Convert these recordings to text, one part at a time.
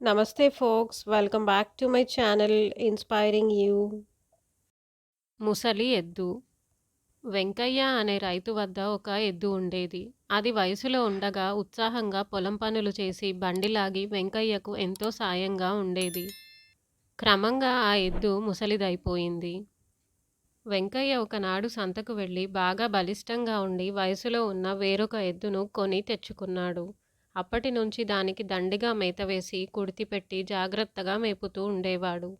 Namaste, folks. Welcome back to my channel, Inspiring You. ముసలి ఎద్దు. వెంకయ్య అనే రైతు వద్ద ఒక ఎద్దు ఉండేది. అది వయసులో ఉండగా ఉత్సాహంగా పొలం పనులు చేసి బండిలాగి వెంకయ్యకు ఎంతో సాయంగా ఉండేది. క్రమంగా ఆ ఎద్దు ముసలిదైపోయింది. వెంకయ్య ఒకనాడు సంతకు వెళ్ళి బాగా బలిష్టంగా ఉండి వయసులో ఉన్న వేరొక ఎద్దును కొని తెచ్చుకున్నాడు. అప్పటి నుంచి దానికి దండిగా మేత వేసి కుడితిపెట్టి జాగ్రత్తగా మేపుతూ ఉండేవాడు.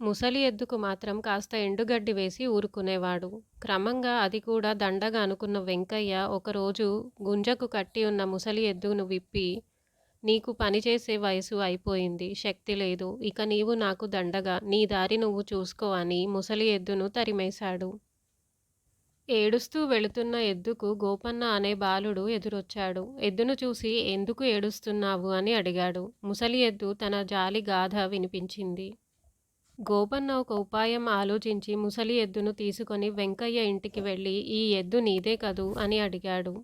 ముసలి ఎద్దుకు మాత్రం కాస్త ఎండుగడ్డి వేసి ఊరుకునేవాడు. క్రమంగా అది కూడా దండగా అనుకున్న వెంకయ్య ఒకరోజు గుంజకు కట్టి ఉన్న ముసలి ఎద్దును విప్పి, "నీకు పనిచేసే వయసు అయిపోయింది, శక్తి లేదు. ఇక నీవు నాకు దండగా, నీ దారి నువ్వు చూసుకో" అని ముసలి ఎద్దును తరిమేశాడు. ఏడుస్తూ వెళుతున్న ఎద్దుకు గోపన్న అనే బాలుడు ఎదురొచ్చాడు. ఎద్దును చూసి, "ఎందుకు ఏడుస్తున్నావు?" అని అడిగాడు. ముసలి ఎద్దు తన జాలి గాథ వినిపించింది. గోపన్న ఒక ఉపాయం ఆలోచించి ముసలి ఎద్దును తీసుకొని వెంకయ్య ఇంటికి వెళ్ళి, "ఈ ఎద్దు నీదే కదూ?" అని అడిగాడు.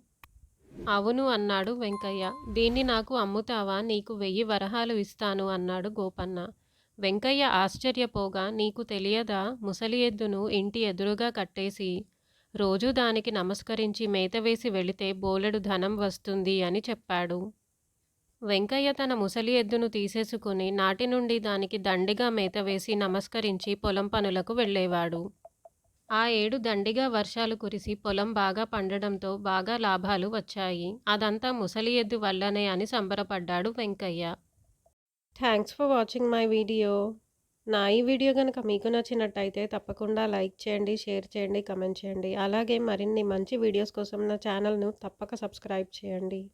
"అవును" అన్నాడు వెంకయ్య. "దీన్ని నాకు అమ్ముతావా? నీకు 1000 వరహాలు ఇస్తాను" అన్నాడు గోపన్న. వెంకయ్య ఆశ్చర్యపోగా, "నీకు తెలియదా? ముసలి ఎద్దును ఇంటి ఎదురుగా కట్టేసి రోజూ దానికి నమస్కరించి మేత వేసి వెళితే బోలెడు ధనం వస్తుంది అని చెప్పాడు. వెంకయ్య తన ముసలి ఎద్దును తీసేసుకుని నాటి నుండి దానికి దండిగా మేత వేసి నమస్కరించి పొలం పనులకు వెళ్ళేవాడు. ఆ ఏడు దండిగా వర్షాలు కురిసి పొలం బాగా పండడంతో బాగా లాభాలు వచ్చాయి. అదంతా ముసలి ఎద్దు వల్లనే అని సంబరపడ్డాడు Venkaiah. Thanks for watching my video. నా ఈ వీడియో గనుక మీకు నచ్చినట్టయితే తప్పకుండా లైక్ చేయండి, షేర్ చేయండి, కమెంట్ చేయండి. అలాగే మరిన్ని మంచి వీడియోస్ కోసం నా ఛానల్‌ను తప్పక సబ్స్క్రైబ్ చేయండి.